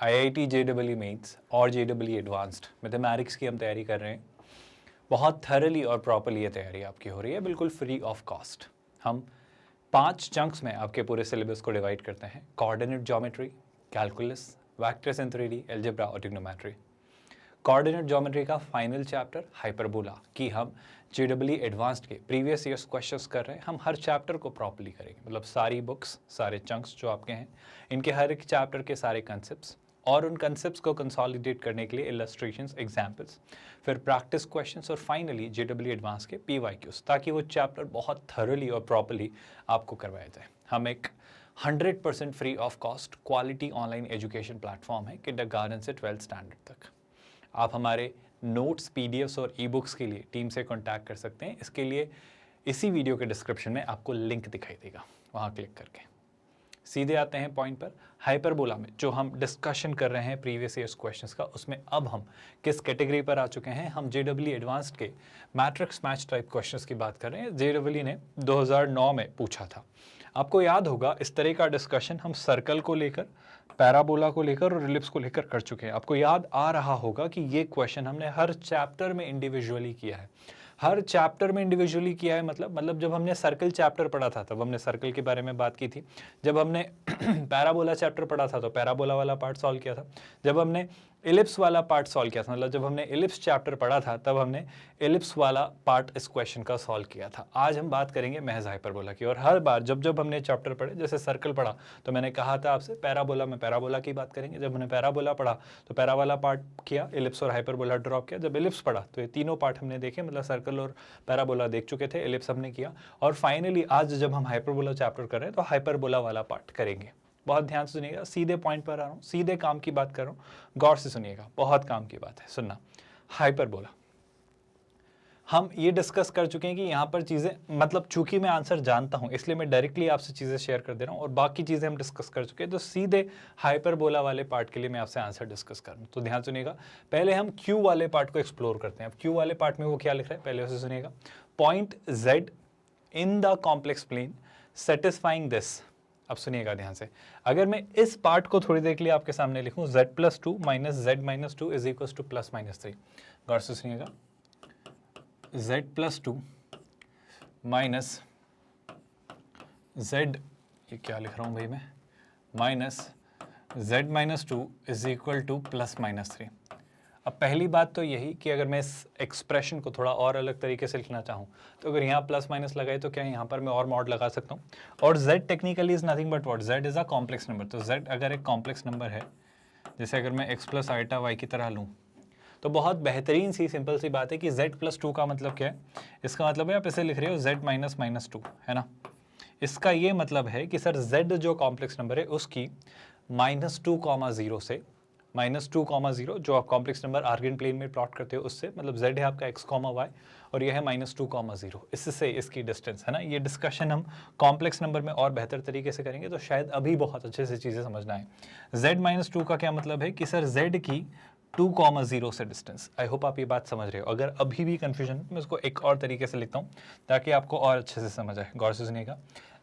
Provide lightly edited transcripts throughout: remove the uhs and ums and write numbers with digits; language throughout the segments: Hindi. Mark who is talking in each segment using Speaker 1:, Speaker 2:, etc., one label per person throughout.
Speaker 1: IIT JEE मेंस और JEE एडवांस्ड मैथमेटिक्स की हम तैयारी कर रहे हैं। बहुत थरली और प्रॉपरली ये तैयारी आपकी हो रही है, बिल्कुल फ्री ऑफ कॉस्ट। हम 5 चंक्स में आपके पूरे सिलेबस को डिवाइड करते हैं। Coordinate geometry, calculus, vectors in 3D, algebra और ट्रिग्नोमेट्री। कोऑर्डिनेट ज्योमेट्री का फाइनल चैप्टर हाइपरबोला की हम JEE एडवांस्ड के प्रीवियस ईयर्स क्वेश्चंस कर रहे हैं। हम हर चैप्टर को प्रॉपर्ली करेंगे, मतलब सारी बुक्स, सारे चंक्स जो आपके हैं, इनके हर एक चैप्टर के सारे कंसेप्ट्स और उन कंसेप्ट्स को कंसोलिडेट करने के लिए इलस्ट्रेशंस, एग्जाम्पल्स, फिर प्रैक्टिस क्वेश्चंस और फाइनली JEE एडवांस के PYQs, ताकि वो चैप्टर बहुत थरली और प्रॉपर्ली आपको करवाया जाए। हम एक 100% free of cost quality online education platform है किंडरगार्टन से 12th स्टैंडर्ड तक। आप हमारे नोट्स, PDFs और ई-बुक्स के लिए टीम से कॉन्टैक्ट कर सकते हैं। इसके लिए इसी वीडियो के डिस्क्रिप्शन में आपको लिंक दिखाई देगा, वहाँ क्लिक करके। सीधे आते हैं पॉइंट पर। हाइपरबोला में जो हम डिस्कशन कर रहे हैं प्रीवियस ईयर्स क्वेश्चंस का, उसमें अब हम किस कैटेगरी पर आ चुके हैं? हम JEE एडवांस्ड के मैट्रिक्स मैच टाइप क्वेश्चंस की बात कर रहे हैं। JEE ने 2009 में पूछा था। आपको याद होगा इस तरह का डिस्कशन हम सर्कल को लेकर, पैराबोला को लेकर और इलिप्स को लेकर कर चुके हैं। आपको याद आ रहा होगा कि ये क्वेश्चन हमने हर चैप्टर में इंडिविजुअली किया है। हर चैप्टर में इंडिविजुअली किया है, मतलब जब हमने सर्कल चैप्टर पढ़ा था तब हमने सर्कल के बारे में बात की थी। जब हमने पैराबोला चैप्टर पढ़ा था तो पैराबोला वाला पार्ट सॉल्व किया था। जब हमने इलिप्स वाला पार्ट सॉल्व किया था, मतलब जब हमने इलिप्स चैप्टर पढ़ा था तब हमने इलिप्स वाला पार्ट इस क्वेश्चन का सॉल्व किया था। आज हम बात करेंगे महज हाइपरबोला की। और हर बार जब हमने चैप्टर पढ़े, जैसे सर्कल पढ़ा तो मैंने कहा था आपसे पैराबोला में पैराबोला की बात करेंगे। जब हमने पैराबोला पढ़ा तो पैरा वाला पार्ट किया, इलिप्स और हाइपरबोला ड्रॉप किया। जब इलिप्स पढ़ा तो ये तीनों पार्ट हमने देखे, मतलब सर्कल और पैराबोला देख चुके थे, इलिप्स हमने किया। और फाइनली आज जब हम हाइपरबोला चैप्टर कर रहे हैं तो हाइपरबोला वाला पार्ट करेंगे। बहुत ध्यान से सुनिएगा, सीधे पॉइंट पर आ रहा हूँ, सीधे काम की बात कर रहा हूँ, गौर से सुनिएगा, बहुत काम की बात है, सुनना। हाइपरबोला हम ये डिस्कस कर चुके हैं कि यहाँ पर चीज़ें, मतलब चूंकि मैं आंसर जानता हूँ इसलिए मैं डायरेक्टली आपसे चीज़ें शेयर कर दे रहा हूँ और बाकी चीज़ें हम डिस्कस कर चुके हैं। तो सीधे हाइपरबोला वाले पार्ट के लिए मैं आपसे आंसर डिस्कस कर रहा हूँ। तो ध्यान सुनिएगा, पहले हम Q वाले पार्ट को एक्सप्लोर करते हैं। अब Q वाले पार्ट में वो क्या लिख रहा है पहले उसे सुनिएगा। Point Z in the complex plane satisfying this. अब सुनिएगा ध्यान से, अगर मैं इस पार्ट को थोड़ी देर के लिए आपके सामने लिखूं, Z+2 - Z-2 is equal to +-3। गौर से सुनिएगा, Z+2 माइनस Z, ये क्या लिख रहा हूं भाई मैं, minus Z-2 is equal to +-3। अब पहली बात तो यही कि अगर मैं इस एक्सप्रेशन को थोड़ा और अलग तरीके से लिखना चाहूँ तो अगर यहाँ प्लस माइनस लगाए तो क्या यहाँ पर मैं और मॉड लगा सकता हूँ। और z technically is nothing but what, z is a complex number. तो z अगर एक कॉम्प्लेक्स नंबर है, जैसे अगर मैं x + i की तरह लूँ, तो बहुत बेहतरीन सी सिंपल सी बात है कि Z+2 का मतलब क्या है? इसका मतलब है आप इसे लिख रहे हो Z - -2, है ना। इसका ये मतलब है कि सर z जो कॉम्प्लेक्स नंबर है उसकी -2,0 से -2,0 जो आप कॉम्प्लेक्स नंबर आर्गन प्लेन में प्लॉट करते हो उससे, मतलब z है आपका x, y और यह है -2,0, इससे इसकी डिस्टेंस है ना। ये डिस्कशन हम कॉम्प्लेक्स नंबर में और बेहतर तरीके से करेंगे, तो शायद अभी बहुत अच्छे से चीज़ें समझना है। z - 2 का क्या मतलब है कि सर z की 2,0 से डिस्टेंस। आई होप आप ये बात समझ रहे हो। अगर अभी भी कन्फ्यूजन है तो मैं इसको एक और तरीके से लिखता हूँ ताकि आपको और अच्छे से समझ आए। गौर से सुनिएगा,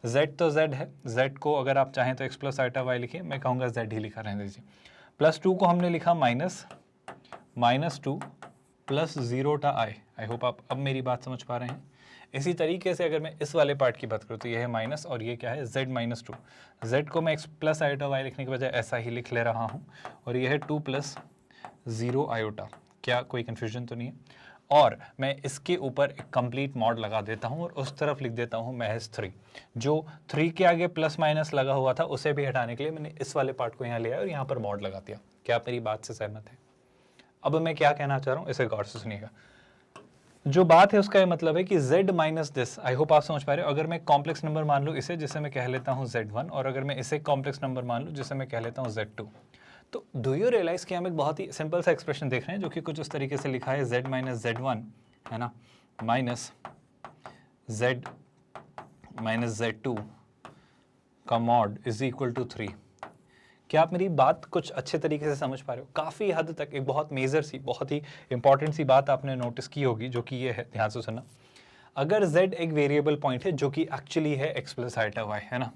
Speaker 1: z तो z है, z को अगर आप चाहें तो x + i लिखिए, मैं कहूँगा z ही लिखा रहने दीजिए। +2 को हमने लिखा -2 + 0 i। आई होप आप अब मेरी बात समझ पा रहे हैं। इसी तरीके से अगर मैं इस वाले पार्ट की बात करूँ तो ये है माइनस और ये क्या है, z-2। z को मैं x + i लिखने के बजाय ऐसा ही लिख ले रहा हूँ और ये है 2 + 0 i। क्या कोई कन्फ्यूजन तो नहीं है? और मैं इसके ऊपर एक कंप्लीट मॉड लगा देता हूँ और उस तरफ लिख देता हूँ महज 3। जो 3 के आगे प्लस माइनस लगा हुआ था उसे भी हटाने के लिए मैंने इस वाले पार्ट को यहाँ लिया और यहाँ पर मॉड लगा दिया। क्या आप मेरी बात से सहमत है? अब मैं क्या कहना चाह रहा हूँ इसे गौर से सुनिएगा। जो बात है उसका ये मतलब है कि z - दिस, आई होप आप समझ पा रहे हो। अगर मैं कॉम्प्लेक्स नंबर मान लूँ इसे, जिसे मैं कह लेता हूँ Z1, और अगर मैं इसे कॉम्प्लेक्स नंबर मान लूँ जिसे मैं कह लेता हूँ Z2, तो डू यू रियलाइज कि हम एक बहुत ही सिंपल सा एक्सप्रेशन देख रहे हैं जो कि कुछ उस तरीके से लिखा है, z - z1 है ना, माइनस z - z2 का मॉड इज इक्वल टू 3। क्या आप मेरी बात कुछ अच्छे तरीके से समझ पा रहे हो? काफ़ी हद तक एक बहुत मेजर सी, बहुत ही इंपॉर्टेंट सी बात आपने नोटिस की होगी, जो कि ये है, ध्यान से सुनना। अगर z एक वेरिएबल पॉइंट है जो कि एक्चुअली है x + i, है ना,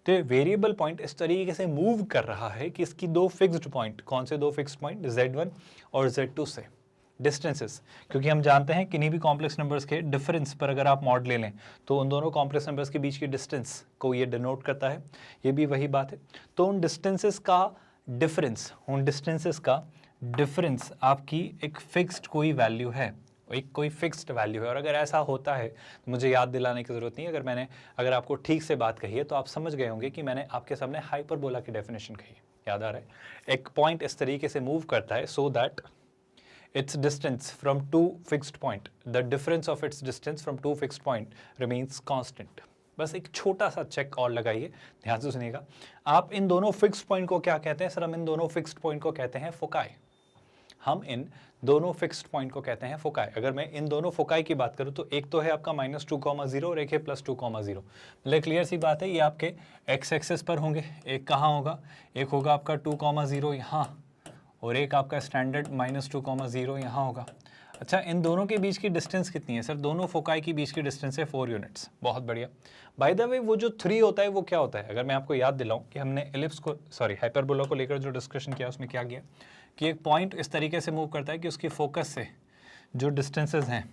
Speaker 1: तो ये वेरिएबल पॉइंट इस तरीके से मूव कर रहा है कि इसकी दो फिक्स्ड पॉइंट, कौन से दो फिक्स्ड पॉइंट, Z1 और Z2 से डिस्टेंसेस, क्योंकि हम जानते हैं किन्हीं भी कॉम्प्लेक्स नंबर्स के डिफरेंस पर अगर आप मॉड ले लें तो उन दोनों कॉम्प्लेक्स नंबर्स के बीच की डिस्टेंस को ये डिनोट करता है। ये भी वही बात है। तो उन डिस्टेंसेस का डिफरेंस आपकी एक फिक्स्ड कोई वैल्यू है, एक कोई फिक्स्ड वैल्यू है। और अगर ऐसा होता है तो मुझे याद दिलाने की ज़रूरत नहीं है, अगर आपको ठीक से बात कही है तो आप समझ गए होंगे कि मैंने आपके सामने हाइपरबोला की डेफिनेशन कही है, याद आ रहा है। एक पॉइंट इस तरीके से मूव करता है so that its distance from two fixed point, the difference of its distance from two fixed point remains constant। बस एक छोटा सा चेक और लगाइए, ध्यान से सुनिएगा। आप इन दोनों फिक्स्ड पॉइंट को क्या कहते हैं सर? हम इन दोनों फिक्स्ड पॉइंट को कहते हैं फोकाई। हम इन दोनों फिक्स्ड पॉइंट को कहते हैं फोकाई। अगर मैं इन दोनों फोकाई की बात करूं तो एक तो है आपका -2,0 और एक है +2,0। मतलब क्लियर सी बात है, ये आपके एक्स एक्सेस पर होंगे। एक कहाँ होगा? एक होगा आपका 2,0 यहाँ, और एक आपका स्टैंडर्ड -2,0 यहाँ होगा। अच्छा, इन दोनों के बीच की डिस्टेंस कितनी है सर? दोनों फोकाई के बीच की डिस्टेंस है 4 यूनिट्स। बहुत बढ़िया। बाय द वे, वो जो 3 होता है वो क्या होता है? अगर मैं आपको याद दिलाऊं कि हमने हाइपरबोला को लेकर जो डिस्कशन किया उसमें क्या किया कि एक पॉइंट इस तरीके से मूव करता है कि उसकी फोकस से जो डिस्टेंसेज हैं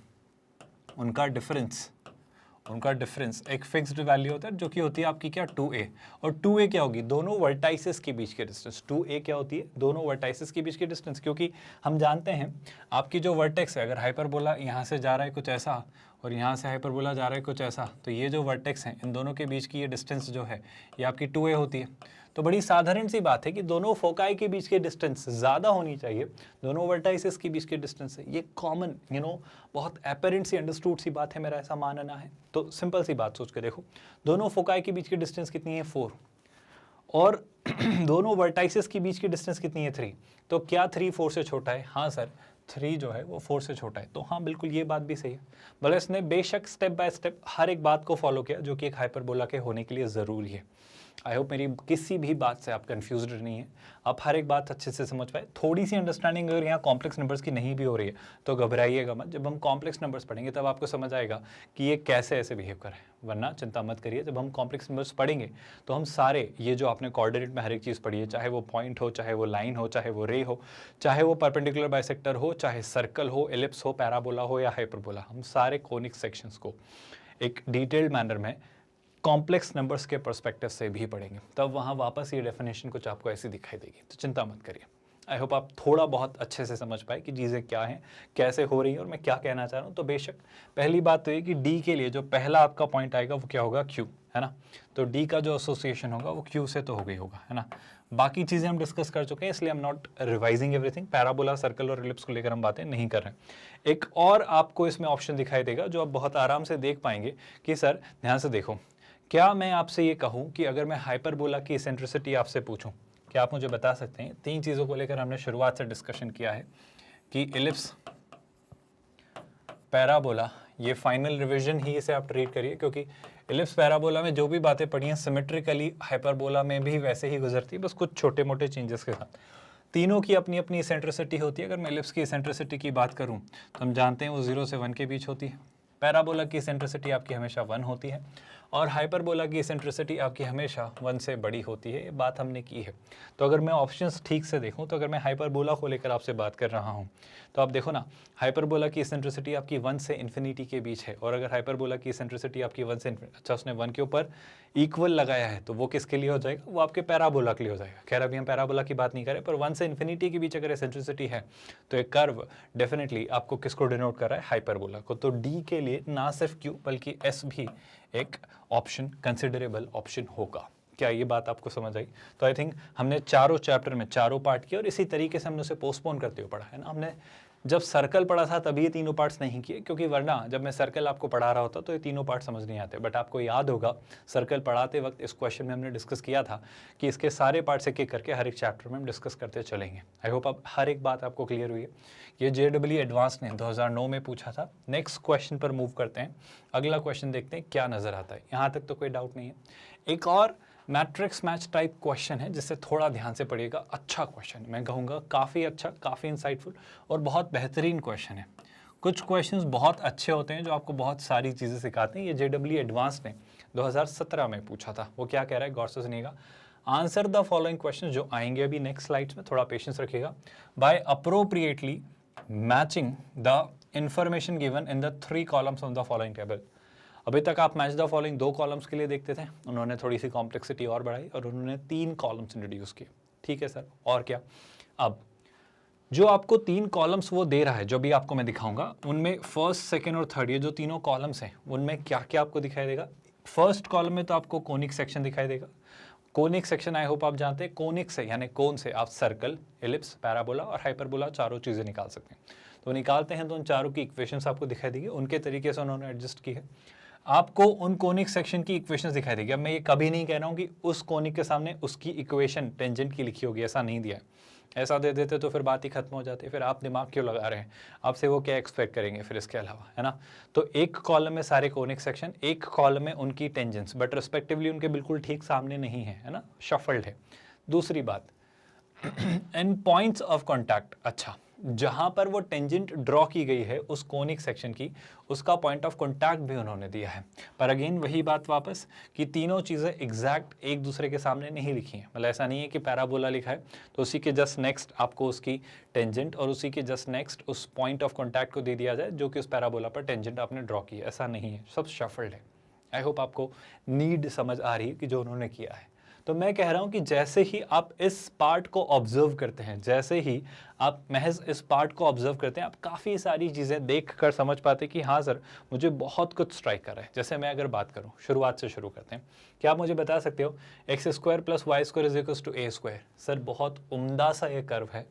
Speaker 1: उनका डिफरेंस एक फिक्स्ड वैल्यू होता है, जो कि होती है आपकी क्या? 2a। और 2a क्या होगी? दोनों वर्टाइसेस के बीच की डिस्टेंस। 2a क्या होती है? दोनों वर्टाइसेस के बीच की डिस्टेंस। क्योंकि हम जानते हैं आपकी जो वर्टेक्स है, अगर हाइपरबोला यहाँ से जा रहा है कुछ ऐसा और यहाँ से हाइपरबोला जा रहा है कुछ ऐसा, तो ये जो वर्टेक्स हैं इन दोनों के बीच की ये डिस्टेंस जो है ये आपकी 2a होती है। तो बड़ी साधारण सी बात है कि दोनों फोकाई के बीच की डिस्टेंस ज़्यादा होनी चाहिए दोनों वर्टाइसेस के बीच की डिस्टेंस है। ये कॉमन बहुत एपेरेंट सी अंडरस्टूड सी बात है, मेरा ऐसा मानना है। तो सिंपल सी बात सोच के देखो, दोनों फोकाई के बीच की डिस्टेंस कितनी है? 4। और दोनों वर्टाइसेस के बीच की डिस्टेंस कितनी है? 3। तो क्या 3 4 से छोटा है? हाँ सर, 3 जो है वो 4 से छोटा है। तो हाँ, बिल्कुल ये बात भी सही है। भले इसने बेशक स्टेप बाय स्टेप हर एक बात को फॉलो किया जो कि एक हाइपरबोला के होने के लिए ज़रूरी है। आई होप मेरी किसी भी बात से आप कंफ्यूज्ड नहीं है, आप हर एक बात अच्छे से समझ पाए। थोड़ी सी अंडरस्टैंडिंग अगर यहाँ कॉम्प्लेक्स नंबर्स की नहीं भी हो रही है तो घबराइएगा मत। जब हम कॉम्प्लेक्स नंबर्स पढ़ेंगे तब आपको समझ आएगा कि ये कैसे ऐसे बिहेव कर रहे हैं। वरना चिंता मत करिए, जब हम कॉम्प्लेक्स नंबर्स पढ़ेंगे तो हम सारे ये जो आपने कोऑर्डिनेट में हर एक चीज़ पढ़ी है, चाहे वो पॉइंट हो, चाहे वो लाइन हो, चाहे वो रे हो, चाहे वो परपेंडिकुलर बाइसेक्टर हो, चाहे सर्कल हो, एलिप्स हो, पैराबोला हो या हाइपरबोला, हम सारे कोनिक सेक्शंस को एक डिटेल्ड मैनर में कॉम्प्लेक्स नंबर्स के पर्सपेक्टिव से भी पढ़ेंगे। तब वहाँ वापस ये डेफिनेशन कुछ आपको ऐसी दिखाई देगी। तो चिंता मत करिए। आई होप आप थोड़ा बहुत अच्छे से समझ पाए कि चीज़ें क्या हैं, कैसे हो रही हैं और मैं क्या कहना चाह रहा हूँ। तो बेशक पहली बात तो ये कि डी के लिए जो पहला आपका पॉइंट आएगा वो क्या होगा? क्यू, है ना। तो डी का जो एसोसिएशन होगा वो क्यू से तो हो गई होगा, है ना। बाकी चीज़ें हम डिस्कस कर चुके हैं, इसलिए I am not revising everything. Parabola, circle और एलिप्स को लेकर हम बातें नहीं कर रहे हैं। एक और आपको इसमें ऑप्शन दिखाई देगा जो आप बहुत आराम से देख पाएंगे कि सर ध्यान से देखो, क्या मैं आपसे ये कहूँ कि अगर मैं हाइपरबोला की एसेंट्रिसिटी आपसे पूछूं, क्या आप मुझे बता सकते हैं? 3 चीज़ों को लेकर हमने शुरुआत से डिस्कशन किया है कि एलिप्स, पैराबोला, ये फाइनल रिवीजन ही इसे आप ट्रीट करिए, क्योंकि एलिप्स पैराबोला में जो भी बातें पढ़ी हैं सिमेट्रिकली हाइपरबोला में भी वैसे ही गुजरती है, बस कुछ छोटे मोटे चेंजेस के साथ। तीनों की अपनी अपनी एसेंट्रिसिटी होती है। अगर मैं एलिप्स की एसेंट्रिसिटी की बात करूं तो हम जानते हैं वो 0 से 1 के बीच होती है। पैराबोला की एसेंट्रिसिटी आपकी हमेशा 1 होती है और हाइपरबोला की एसेंट्रिसिटी आपकी हमेशा 1 से बड़ी होती है। ये बात हमने की है। तो अगर मैं ऑप्शंस ठीक से देखूं तो अगर मैं हाइपरबोला को लेकर आपसे बात कर रहा हूं तो आप देखो ना, हाइपरबोला की एसेंट्रिसिटी आपकी 1 से इन्फिनिटी के बीच है। और अगर हाइपरबोला की एसेंट्रिसिटी आपकी 1 से अच्छा उसने 1 के ऊपर इक्वल लगाया है तो वो किसके लिए हो जाएगा? वो आपके पैराबोला के लिए हो जाएगा। खैर अभी हम पैराबोला की बात नहीं करें, पर 1 से इन्फिनिटी के बीच अगर एसेंट्रिसिटी है तो एक कर्व डेफिनेटली आपको किसको डिनोट कर रहा है? हाइपरबोला को। तो डी के लिए ना सिर्फ क्यू बल्कि एस भी एक ऑप्शन, कंसिडरेबल ऑप्शन होगा। क्या ये बात आपको समझ आई? तो आई थिंक हमने चारों चैप्टर में चारों पार्ट किए और इसी तरीके से हमने उसे पोस्टपोन करते हुए पढ़ा है ना। हमने जब सर्कल पढ़ा था तभी ये तीनों पार्ट्स नहीं किए, क्योंकि वरना जब मैं सर्कल आपको पढ़ा रहा होता तो ये तीनों पार्ट समझ नहीं आते। बट आपको याद होगा सर्कल पढ़ाते वक्त इस क्वेश्चन में हमने डिस्कस किया था कि इसके सारे पार्ट्स एक एक करके हर एक चैप्टर में हम डिस्कस करते चलेंगे। आई होप अब हर एक बात आपको क्लियर हुई है। ये JEE एडवांस ने 2009 में पूछा था। नेक्स्ट क्वेश्चन पर मूव करते हैं। अगला क्वेश्चन देखते हैं क्या नज़र आता है। यहाँ तक तो कोई डाउट नहीं है। एक और मैट्रिक्स मैच टाइप क्वेश्चन है जिससे थोड़ा ध्यान से पढ़िएगा। अच्छा क्वेश्चन, मैं कहूँगा काफ़ी अच्छा, काफ़ी इंसाइटफुल और बहुत बेहतरीन क्वेश्चन है। कुछ क्वेश्चंस बहुत अच्छे होते हैं जो आपको बहुत सारी चीज़ें सिखाते हैं। ये JEE एडवांस ने 2017 में पूछा था। वो क्या कह रहा है, गौर से सुनिएगा। आंसर द फॉलोइंग क्वेश्चन, जो आएंगे अभी नेक्स्ट स्लाइड्स में, थोड़ा पेशेंस रखिएगा। By appropriately matching the information given in the 3 columns of the following table. अभी तक आप मैच द फॉलोइंग 2 कॉलम्स के लिए देखते थे, उन्होंने थोड़ी सी कॉम्प्लेक्सिटी और बढ़ाई और उन्होंने 3 कॉलम्स इंट्रोड्यूस किए। ठीक है सर, और क्या? अब जो आपको 3 कॉलम्स वो दे रहा है, जो भी आपको मैं दिखाऊंगा, उनमें फर्स्ट, सेकंड और थर्ड, ये जो तीनों कॉलम्स हैं, उनमें क्या क्या आपको दिखाई देगा। फर्स्ट कॉलम में तो आपको कोनिक सेक्शन दिखाई देगा। कोनिक सेक्शन आई होप आप जानते हैं, कोनिक से यानी कोन से आप सर्कल, एलिप्स, पैराबोला और हाइपरबोला चारों चीज़ें निकाल सकते हैं। तो निकालते हैं तो उन चारों की इक्वेशंस आपको दिखाई देगी, उनके तरीके से उन्होंने एडजस्ट की है। आपको उन कोनिक सेक्शन की इक्वेशंस दिखाई देगी। अब मैं ये कभी नहीं कह रहा हूँ कि उस कोनिक के सामने उसकी इक्वेशन टेंजेंट की लिखी होगी, ऐसा नहीं दिया है। ऐसा दे देते तो फिर बात ही खत्म हो जाती है, फिर आप दिमाग क्यों लगा रहे हैं, आपसे वो क्या एक्सपेक्ट करेंगे फिर इसके अलावा, है ना। तो एक कॉलम में सारे कोनिक सेक्शन, एक कॉलम में उनकी टेंजेंट्स, बट रिस्पेक्टिवली उनके बिल्कुल ठीक सामने नहीं है ना, शफल्ड है। दूसरी बात, एंड पॉइंट्स ऑफ कॉन्टैक्ट, अच्छा, जहां पर वो टेंजेंट ड्रॉ की गई है उस कोनिक सेक्शन की, उसका पॉइंट ऑफ कॉन्टैक्ट भी उन्होंने दिया है। पर अगेन वही बात वापस कि तीनों चीज़ें एग्जैक्ट एक दूसरे के सामने नहीं लिखी हैं। मतलब ऐसा नहीं है कि पैराबोला लिखा है तो उसी के जस्ट नेक्स्ट आपको उसकी टेंजेंट और उसी के जस्ट नेक्स्ट उस पॉइंट ऑफ कॉन्टैक्ट को दे दिया जाए जो कि उस पैराबोला पर टेंजेंट आपने ड्रॉ की है, ऐसा नहीं है, सब शफल्ड है। आई होप आपको नीड समझ आ रही है कि जो उन्होंने किया है। तो मैं कह रहा हूं कि जैसे ही आप इस पार्ट को ऑब्जर्व करते हैं, जैसे ही आप महज इस पार्ट को ऑब्जर्व करते हैं, आप काफ़ी सारी चीज़ें देख कर समझ पाते हैं कि हाँ सर, मुझे बहुत कुछ स्ट्राइक कर रहा है। जैसे मैं अगर बात करूं, शुरुआत से शुरू करते हैं, क्या आप मुझे बता सकते हो x² + y² = a²? सर बहुत उम्दा सा ये कर्व है,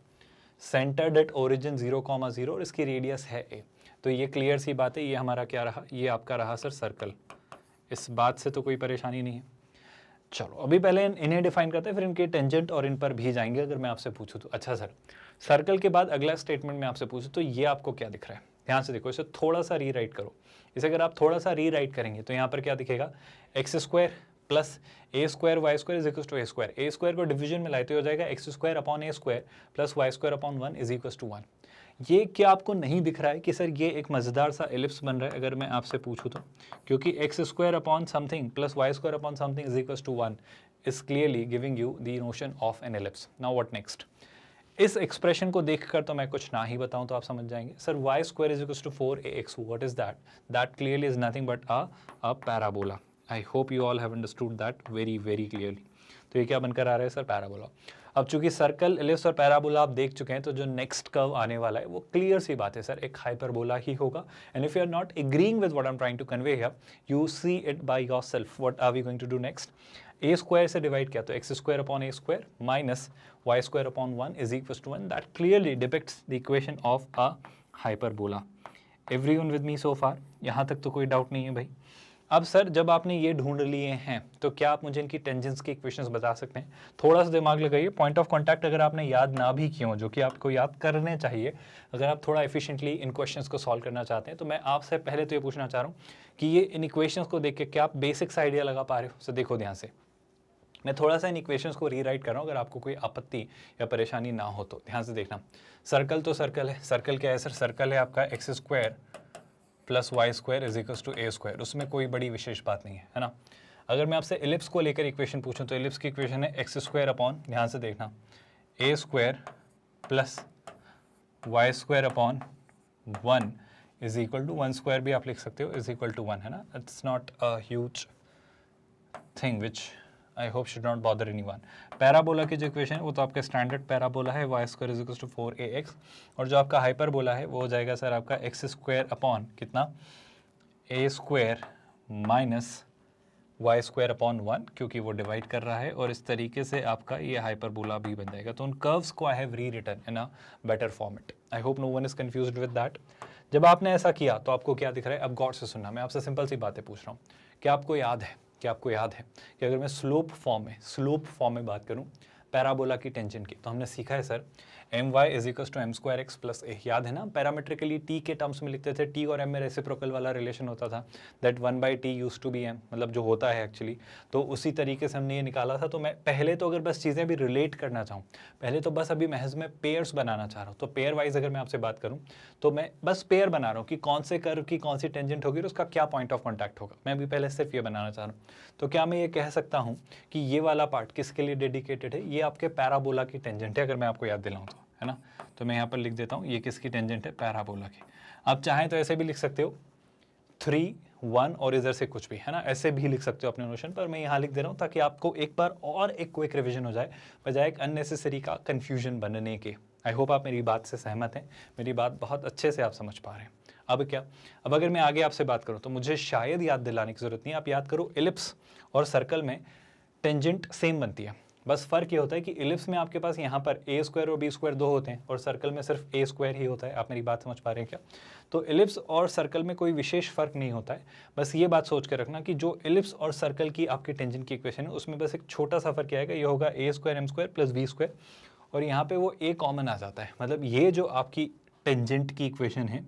Speaker 1: सेंटर्ड एट ओरिजिन 0,0 और इसकी रेडियस है a। तो ये क्लियर सी बात है, ये हमारा क्या रहा, ये आपका रहा सर सर्कल। इस बात से तो कोई परेशानी नहीं है। चलो अभी पहले इन्हें डिफाइन करते हैं, फिर इनके टेंजेंट और इन पर भी जाएंगे अगर मैं आपसे पूछूं तो। अच्छा सर, सर्कल के बाद अगला स्टेटमेंट में आपसे पूछूं तो ये आपको क्या दिख रहा है, ध्यान से देखो, इसे थोड़ा सा रीराइट करो। इसे अगर आप थोड़ा सा रीराइट करेंगे तो यहाँ पर क्या दिखेगा, x² + a² y² = a²। a² को डिवीजन में लाए तो हो जाएगा x² / a² + y² / 1 = 1। ये क्या आपको नहीं दिख रहा है कि सर ये एक मज़ेदार सा एलिप्स बन रहा है अगर मैं आपसे पूछूं तो, क्योंकि x² / something + y² / something = 1 is clearly giving you the notion of an ellipse. Now what next? इस एक्सप्रेशन को देखकर तो मैं कुछ ना ही बताऊं तो आप समझ जाएंगे। Sir y² = 4ax, what is that? That clearly is nothing but a parabola. I hope you all have understood that very clearly. तो ये क्या बनकर आ रहा है सर, पैराबोला। अब चूंकि सर्कल, एलिप्स और पैराबोला आप देख चुके हैं, तो जो नेक्स्ट कर्व आने वाला है वो क्लियर सी बात है सर, एक हाइपरबोला ही होगा। And if you are not agreeing with what I am trying to convey here, you see it by yourself. What are we going to do next? a² से डिवाइड किया तो x² / a² - y² / 1 = 1। That clearly depicts the equation of a hyperbola. Everyone with me so far? यहाँ तक तो कोई डाउट नहीं है भाई। अब सर जब आपने ये ढूंढ लिए हैं तो क्या आप मुझे इनकी टेंजेंट्स की इक्वेशंस बता सकते हैं? थोड़ा सा दिमाग लगाइए। पॉइंट ऑफ कांटेक्ट अगर आपने याद ना भी किए हो, जो कि आपको याद करने चाहिए अगर आप थोड़ा एफिशिएंटली इन क्वेश्चंस को सॉल्व करना चाहते हैं, तो मैं आपसे पहले तो ये पूछना चाह रहा हूँ कि ये इन इक्वेशंस को देख के क्या आप बेसिक्स आइडिया लगा पा रहे हो? सो देखो ध्यान से, मैं थोड़ा सा इन इक्वेशंस को रीराइट कर रहा हूँ, अगर आपको कोई आपत्ति या परेशानी ना हो तो ध्यान से देखना। सर्कल तो सर्कल है, सर्कल क्या है सर? सर्कल है आपका x² + y² = a²। उसमें कोई बड़ी विशेष बात नहीं है ना। अगर मैं आपसे एलिप्स को लेकर इक्वेशन पूछूं तो एलिप्स की इक्वेशन है x², ध्यान से देखना, a² + y² / 1 = 1² भी आप लिख सकते हो, =1, है ना। It's not a huge thing which I hope should not bother anyone. Parabola की जो इक्वेशन है वो तो आपका स्टैंडर्ड पैराबोला है, y² = 4ax, और जो आपका हाइपरबोला है वो हो जाएगा सर आपका x² कितना, a² - y² / 1, क्योंकि वो डिवाइड कर रहा है, और इस तरीके से आपका ये हाइपरबोला भी बन जाएगा। तो उन कर्व्स को I have rewritten in a better format. I hope no one is confused with that. जब आपने ऐसा किया तो आपको क्या दिख रहा है? अब गौर से सुनना, मैं आपसे सिंपल सी बातें पूछ रहा हूँ। क्या आपको याद है कि अगर मैं स्लोप फॉर्म में बात करूं, पैराबोला की टेंजेंट की। तो हमने सीखा है sir m y is equal to m square x plus a, याद है ना? पैरामेट्रिकली टी के टर्म्स में लिखते थे, टी और एम में रेसिप्रोकल वाला रिलेशन होता था, that 1/t use to be M, मतलब जो होता है एक्चुअली। तो उसी तरीके से हमने ये निकाला था। तो मैं पहले तो अगर बस चीज़ें भी रिलेट करना चाहूँ, पहले तो बस अभी महज में पेयर्स बनाना चाह रहा हूँ। तो पेयर वाइज अगर मैं आपसे बात करूँ तो मैं बस पेयर बना रहा हूँ कि कौन से कर्व की कौन सी टेंजेंट होगी और उसका क्या पॉइंट ऑफ कॉन्टैक्ट होगा। मैं अभी पहले सिर्फ ये बनाना चाह रहा हूँ। तो क्या मैं ये कह सकता हूँ कि ये वाला पार्ट किसके लिए डेडिकेटेड है? ये आपके पैराबोला की टेंजेंट है, अगर मैं आपको याद दिलाऊँ तो, है ना? तो मैं यहाँ पर लिख देता हूँ ये किसकी टेंजेंट है? पैराबोला की। आप चाहें तो ऐसे भी लिख सकते हो 3, 1 और इधर से कुछ भी, है ना? ऐसे भी लिख सकते हो अपने नोशन पर। मैं यहाँ लिख दे रहा हूँ ताकि आपको एक बार और एक क्विक रिवीजन हो जाए, बजाय एक अननेसेसरी का कन्फ्यूजन बनने के। आई होप आप मेरी बात से सहमत हैं, मेरी बात बहुत अच्छे से आप समझ पा रहे हैं। अब क्या, अब अगर मैं आगे आपसे बात करूँ तो मुझे शायद याद दिलाने की ज़रूरत नहीं है। आप याद करो, एलिप्स और सर्कल में टेंजेंट सेम बनती है, बस फ़र्क ये होता है कि एलिप्स में आपके पास यहाँ पर ए स्क्वायर और बी स्क्वायर दो होते हैं, और सर्कल में सिर्फ ए स्क्वायर ही होता है। आप मेरी बात समझ पा रहे हैं क्या? तो एलिप्स और सर्कल में कोई विशेष फ़र्क नहीं होता है। बस ये बात सोच के रखना कि जो एलिप्स और सर्कल की आपकी टेंजेंट की इक्वेशन है उसमें बस एक छोटा सा फर्क आएगा, ये होगा a square m square plus b square, और यहाँ पे वो ए कॉमन आ जाता है। मतलब ये जो आपकी टेंजेंट की इक्वेशन है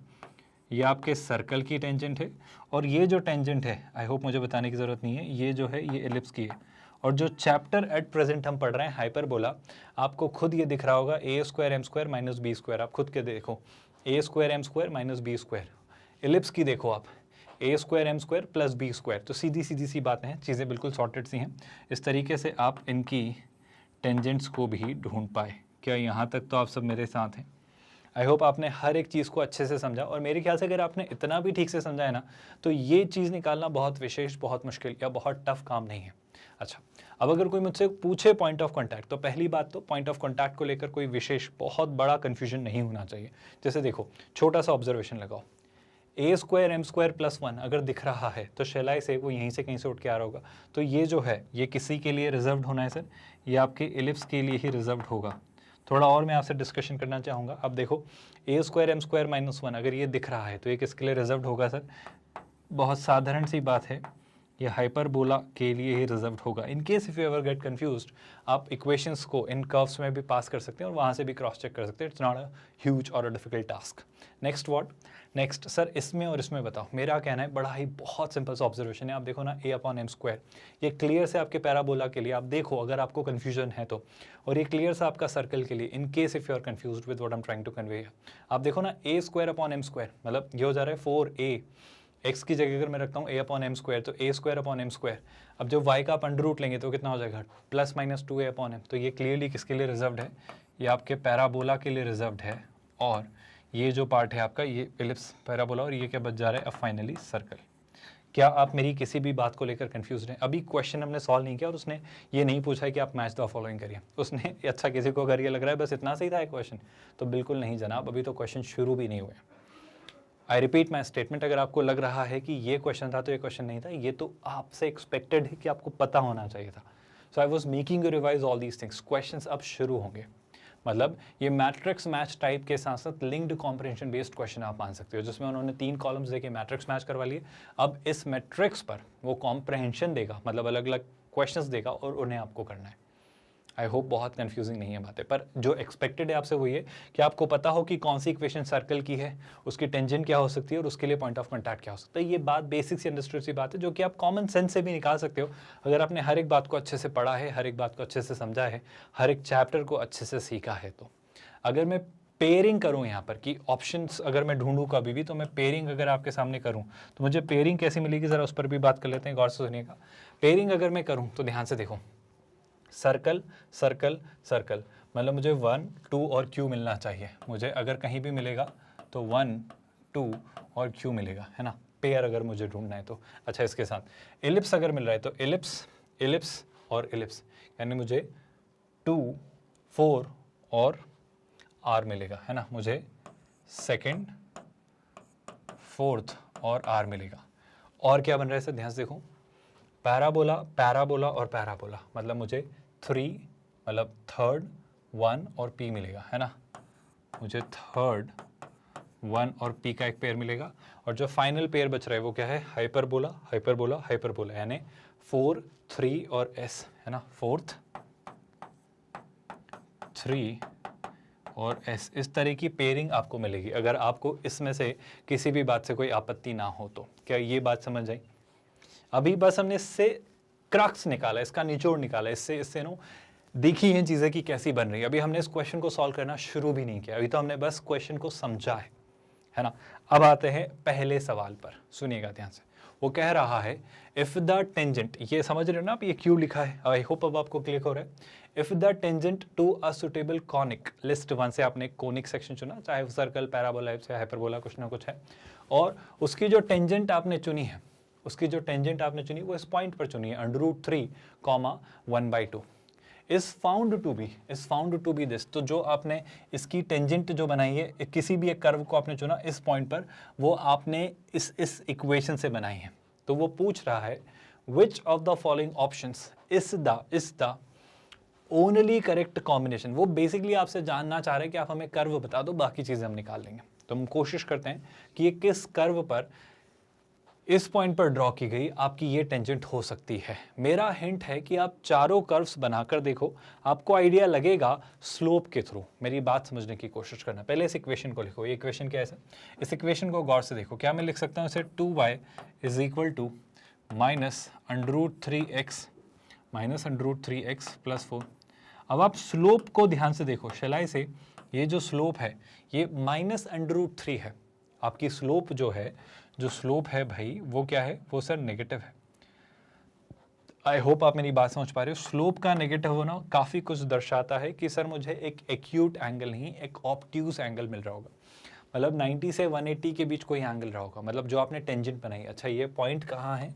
Speaker 1: ये आपके सर्कल की टेंजेंट है, और ये जो टेंजेंट है, आई होप मुझे बताने की ज़रूरत नहीं है, ये जो है ये एलिप्स की है। और जो चैप्टर एट प्रेजेंट हम पढ़ रहे हैं हाइपरबोला, आपको खुद ये दिख रहा होगा a square m square minus b square. आप खुद के देखो, a square m square minus b square. Ellipse की देखो आप, a square m square plus b square. तो सीधी सीधी सी बातें हैं, चीज़ें बिल्कुल सॉर्टेड सी हैं। इस तरीके से आप इनकी टेंजेंट्स को भी ढूंढ पाए। क्या यहाँ तक तो आप सब मेरे साथ हैं? आई होप आपने हर एक चीज़ को अच्छे से समझा, और मेरे ख्याल से अगर आपने इतना भी ठीक से समझा है ना, तो ये चीज़ निकालना बहुत विशेष, बहुत मुश्किल या बहुत टफ काम नहीं है। अच्छा, अब अगर कोई मुझसे पूछे पॉइंट ऑफ कॉन्टैक्ट, तो पहली बात तो पॉइंट ऑफ कॉन्टैक्ट को लेकर कोई विशेष बहुत बड़ा कन्फ्यूजन नहीं होना चाहिए। जैसे देखो, छोटा सा ऑब्जर्वेशन लगाओ, ए स्क्वायर एम स्क्वायर प्लस 1 अगर दिख रहा है तो शेलाई से वो यहीं से कहीं से उठ के आ रहा होगा। तो ये जो है ये किसी के लिए रिजर्व्ड होना है सर? ये आपके एलिप्स के लिए ही रिजर्व्ड होगा। थोड़ा और मैं आपसे डिस्कशन करना चाहूँगा। अब देखो, a square m square minus 1 अगर ये दिख रहा है तो ये किसके लिए रिजर्व्ड होगा सर? बहुत साधारण सी बात है, ये हाइपरबोला के लिए ही रिजर्व्ड होगा। इन case if you ever get confused, आप इक्वेशंस को इन कर्व्स में भी पास कर सकते हैं और वहाँ से भी क्रॉस चेक कर सकते हैं। इट्स नॉट अ ह्यूज और a difficult task. Next what? Next sir इसमें और इसमें बताओ। मेरा कहना है बड़ा ही बहुत सिंपल सा ऑब्जर्वेशन है। आप देखो ना, ए अपॉन एम स्क्वायर, ये क्लियर से आपके पैराबोला के लिए। आप देखो अगर आपको कन्फ्यूजन है तो, और ये क्लियर सा आपका सर्कल के लिए, in case if you are confused with what I am trying to convey. आप देखो ना, A square upon M square, मतलब ये हो जा रहा है 4a, एक्स की जगह अगर मैं रखता हूँ ए अपॉन एम स्क्वायर, तो ए स्क्वायर अपॉन एम स्क्वायर। अब जब वाई का आप अंडर रूट लेंगे तो कितना हो जाएगा? Plus minus 2a upon M. तो ये क्लियरली किसके लिए रिजर्व्ड है? ये आपके पैराबोला के लिए रिजर्व्ड है। और ये जो पार्ट है आपका, ये एलिप्स पैराबोला, और ये क्या बच जा रहा है अब फाइनली सर्कल। क्या आप मेरी किसी भी बात को लेकर कंफ्यूज हैं? अभी क्वेश्चन हमने सॉल्व नहीं किया और उसने ये नहीं पूछा है कि आप मैच द फॉलोइंग करिए। उसने अच्छा किसी को अगर ये लग रहा है बस इतना सही था क्वेश्चन, तो बिल्कुल नहीं जनाब, अभी तो क्वेश्चन शुरू भी नहीं हुए। आई रिपीट माई स्टेटमेंट, अगर आपको लग रहा है कि ये क्वेश्चन था तो ये क्वेश्चन नहीं था, ये तो आपसे एक्सपेक्टेड है कि आपको पता होना चाहिए था। So I was making you revise all these things. Questions अब शुरू होंगे, मतलब ये मैट्रिक्स मैच टाइप के साथ साथ लिंक्ड कॉम्प्रिहेंशन बेस्ड क्वेश्चन आप मान सकते हो, जिसमें उन्होंने 3 कॉलम्स देके मैट्रिक्स मैच करवा लिए। अब इस मैट्रिक्स पर वो कॉम्प्रिहेंशन देगा, मतलब अलग अलग क्वेश्चंस देगा और उन्हें आपको करना है। आई होप बहुत कंफ्यूजिंग नहीं है बातें, पर जो एक्सपेक्टेड है आपसे वो ये कि आपको पता हो कि कौन सी इक्वेशन सर्कल की है, उसकी टेंजेंट क्या हो सकती है और उसके लिए पॉइंट ऑफ कॉन्टैक्ट क्या हो सकता है। ये बात बेसिक सी अंडरस्टूड सी बात है जो कि आप कॉमन सेंस से भी निकाल सकते हो अगर आपने हर एक बात को अच्छे से पढ़ा है, हर एक बात को अच्छे से समझा है, हर एक चैप्टर को अच्छे से सीखा है। तो अगर मैं पेयरिंग करूं यहाँ पर कि ऑप्शंस अगर मैं ढूंढूं कभी भी, तो मैं पेयरिंग अगर आपके सामने करूं तो मुझे पेयरिंग कैसी मिलेगी, ज़रा उस पर भी बात कर लेते हैं, गौर से सुनिएगा। पेयरिंग अगर मैं करूं तो ध्यान से देखो, सर्कल सर्कल सर्कल, मतलब मुझे 1 2 और Q मिलना चाहिए। मुझे अगर कहीं भी मिलेगा तो 1 2 और Q मिलेगा, है ना, पेयर अगर मुझे ढूंढना है तो। अच्छा, इसके साथ एलिप्स अगर मिल रहा है तो एलिप्स एलिप्स और एलिप्स, यानी मुझे 2 4 और R मिलेगा, है ना, मुझे सेकेंड फोर्थ और R मिलेगा। और क्या बन रहा है सर? ध्यान से देखो, पैराबोला पैराबोला और पैराबोला, मतलब मुझे 3 मतलब थर्ड 1 और P मिलेगा, है ना, मुझे थर्ड 1 और P का एक पेयर मिलेगा। और जो फाइनल पेयर बच रहा है वो क्या है? हाइपरबोला हाइपरबोला हाइपरबोला, यानी 4 3 और S, है ना, फोर्थ 3 और S, इस तरह की पेयरिंग आपको मिलेगी अगर आपको इसमें से किसी भी बात से कोई आपत्ति ना हो तो। क्या ये बात समझ आई? अभी बस हमने इससे क्रक्स निकाला, इसका निचोड़ निकाला, इससे नो देखी हैं चीज़ें कि कैसी बन रही है। अभी हमने इस क्वेश्चन को सॉल्व करना शुरू भी नहीं किया, अभी तो हमने बस क्वेश्चन को समझा है ना। अब आते हैं पहले सवाल पर, सुनिएगा ध्यान से। वो कह रहा है इफ द टेंजेंट, ये समझ रहे हो ना आप, ये क्यों लिखा है, आई होप अब आपको क्लिक हो रहा है। If the tangent to a suitable conic, list 1 से आपने कोनिक सेक्शन चुना, चाहे वो सर्कल, पैराबोला या हाइपरबोला, कुछ ना कुछ है, और उसकी जो टेंजेंट आपने चुनी है, उसकी जो टेंजेंट आपने चुनी वो इस पॉइंट पर चुनी है, √3, 1/2 is found to be this. तो जो आपने इसकी टेंजेंट जो बनाई है, किसी भी एक कर्व को आपने चुना इस पॉइंट पर, वो आपने इस इक्वेशन से बनाई है। तो वो पूछ रहा है which of the following options is the only correct combination. वो बेसिकली आपसे जानना चाह रहे हैं कि आप हमें कर्व बता दो, बाकी चीजें हम निकाल लेंगे। तो हम कोशिश करते हैं कि ये किस कर्व पर, इस पॉइंट पर ड्रॉ की गई आपकी ये टेंजेंट हो सकती है। मेरा हिंट है कि आप चारों कर्व्स बनाकर देखो, आपको आइडिया लगेगा स्लोप के थ्रू। मेरी बात समझने की कोशिश करना। पहले इस इक्वेशन को लिखो। ये इक्वेशन क्या है? इस इक्वेशन को गौर से देखो। क्या मैं लिख सकता हूँ इसे? 2y is equal to -√3x plus 4। अब आप स्लोप को ध्यान से देखो, शैलाई से, ये जो स्लोप है ये -√3 है। आपकी स्लोप जो स्लोप है भाई, वो क्या है? वो सर नेगेटिव है। आई होप आप मेरी बात समझ पा रहे हो। स्लोप का नेगेटिव होना काफ़ी कुछ दर्शाता है कि सर मुझे एक एक्यूट एंगल नहीं, एक ऑब्ट्यूज एंगल मिल रहा होगा। मतलब 90 से 180 के बीच कोई एंगल रहा होगा, मतलब जो आपने टेंजेंट बनाई। अच्छा, ये पॉइंट कहाँ है?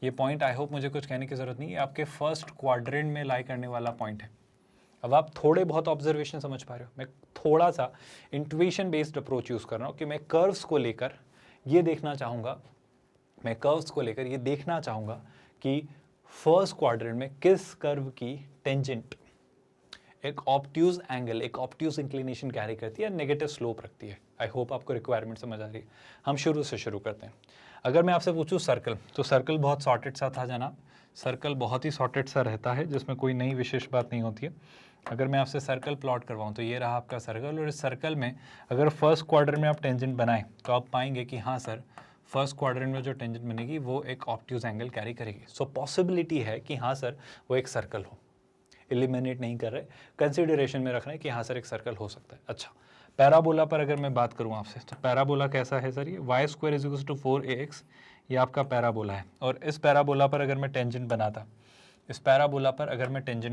Speaker 1: ये पॉइंट आई होप मुझे कुछ कहने की ज़रूरत नहीं है, आपके फर्स्ट क्वाड्रेंट में लाई करने वाला पॉइंट है। अब आप थोड़े बहुत ऑब्जर्वेशन समझ पा रहे हो। मैं थोड़ा सा इंट्यूशन बेस्ड अप्रोच यूज़ कर रहा हूँ कि मैं कर्व्स को लेकर ये देखना चाहूँगा, कि फर्स्ट क्वाड्रेंट में किस कर्व की टेंजेंट एक ऑब्ट्यूज एंगल, एक ऑब्ट्यूज इंक्लिनेशन कैरी करती है, नेगेटिव स्लोप रखती है। आई होप आपको रिक्वायरमेंट समझ आ रही है। हम शुरू से शुरू करते हैं। अगर मैं आपसे पूछूं सर्कल, तो सर्कल बहुत सॉर्टेड सा था जनाब। सर्कल बहुत ही सॉर्टेड सा रहता है, जिसमें कोई नई विशेष बात नहीं होती है। अगर मैं आपसे सर्कल प्लॉट करवाऊं तो ये रहा आपका सर्कल, और इस सर्कल में अगर फर्स्ट क्वाड्रेंट में आप टेंजेंट बनाएं तो आप पाएंगे कि हाँ सर, फर्स्ट क्वाड्रेंट में जो टेंजेंट बनेगी वो एक ऑब्ट्यूज एंगल कैरी करेगी। सो पॉसिबिलिटी है कि हाँ सर वो एक सर्कल हो। एलिमिनेट नहीं कर रहे, कंसिडरेशन में रख रहे हैं कि हाँ सर एक सर्कल हो सकता है। अच्छा, पैराबोला पर अगर मैं बात करूं आपसे, तो पैराबोला कैसा है सर? ये y² = 4ax, ये आपका पैराबोला है। और इस पैराबोला पर अगर मैं टेंजेंट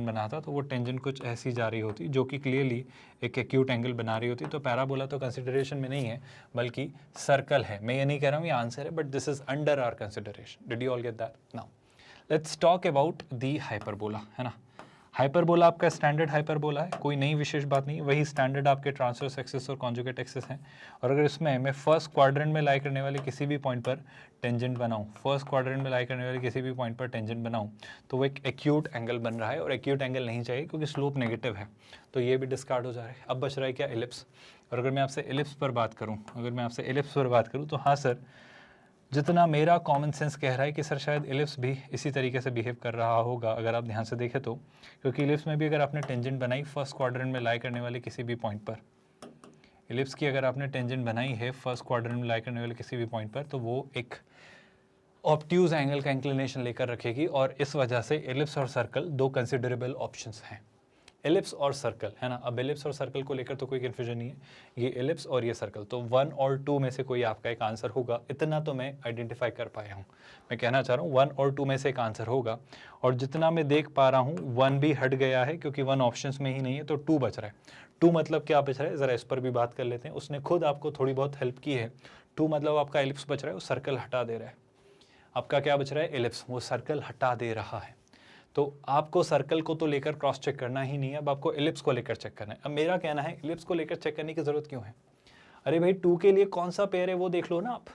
Speaker 1: बनाता, तो वो टेंजेंट कुछ ऐसी जा रही होती, जो कि क्लियरली एक एक्यूट एंगल बना रही होती। तो पैराबोला तो कंसिडरेशन में नहीं है, बल्कि सर्कल है। मैं ये नहीं कह रहा हूँ ये आंसर है, but this is under our consideration. Did you all get that? Now let's talk about the hyperbola, है ना। हाइपरबोला आपका स्टैंडर्ड हाइपरबोला है, कोई नई विशेष बात नहीं, वही स्टैंडर्ड आपके ट्रांसवर्स एक्सिस और कॉन्जुगेट एक्सिस हैं। और अगर इसमें मैं फर्स्ट क्वाड्रेंट में लाई करने वाले किसी भी पॉइंट पर टेंजेंट बनाऊं, तो वो एक एक्यूट एंगल बन रहा है, और एक्यूट एंगल नहीं चाहिए क्योंकि स्लोप नेगेटिव है, तो ये भी डिस्कार्ड हो जा रहा है। अब बच रहा है क्या? एलिप्स। और अगर मैं आपसे एलिप्स पर बात करूँ, तो हाँ सर, जितना मेरा कॉमन सेंस कह रहा है कि सर शायद एलिप्स भी इसी तरीके से बिहेव कर रहा होगा, अगर आप ध्यान से देखें तो। क्योंकि एलिप्स में भी अगर आपने टेंजेंट बनाई फर्स्ट क्वाड्रेंट में लाई करने वाले किसी भी पॉइंट पर, एलिप्स की अगर आपने टेंजेंट बनाई है फर्स्ट क्वाड्रेंट में लाई करने वाले किसी भी पॉइंट पर, तो वो एक ऑब्ट्यूज एंगल का इंक्लिनेशन लेकर रखेगी। और इस वजह से एलिप्स और सर्कल दो कंसिडरेबल ऑप्शंस हैं। एलिप्स और सर्कल, है ना। अब एलिप्स और सर्कल को लेकर तो कोई कन्फ्यूजन नहीं है, ये एलिप्स और ये सर्कल, तो 1 और 2 में से कोई आपका एक आंसर होगा। इतना तो मैं आइडेंटिफाई कर पाया हूँ। मैं कहना चाह रहा हूँ 1 और 2 में से एक आंसर होगा, और जितना मैं देख पा रहा हूँ 1 भी हट गया है, क्योंकि 1 ऑप्शंस में ही नहीं है, तो 2 बच रहा है। 2 मतलब क्या बच रहा है, ज़रा इस पर भी बात कर लेते हैं। उसने खुद आपको थोड़ी बहुत हेल्प की है। 2 मतलब आपका एलिप्स बच रहा है, वो सर्कल हटा दे रहा है। आपका क्या बच रहा है? एलिप्स, वो सर्कल हटा दे रहा है। तो आपको सर्कल को तो लेकर क्रॉस चेक करना ही नहीं है, अब आपको एलिप्स को लेकर चेक करना है। अब मेरा कहना है एलिप्स को लेकर चेक करने की जरूरत क्यों है? अरे भाई 2 के लिए कौन सा पेयर है वो देख लो ना आप,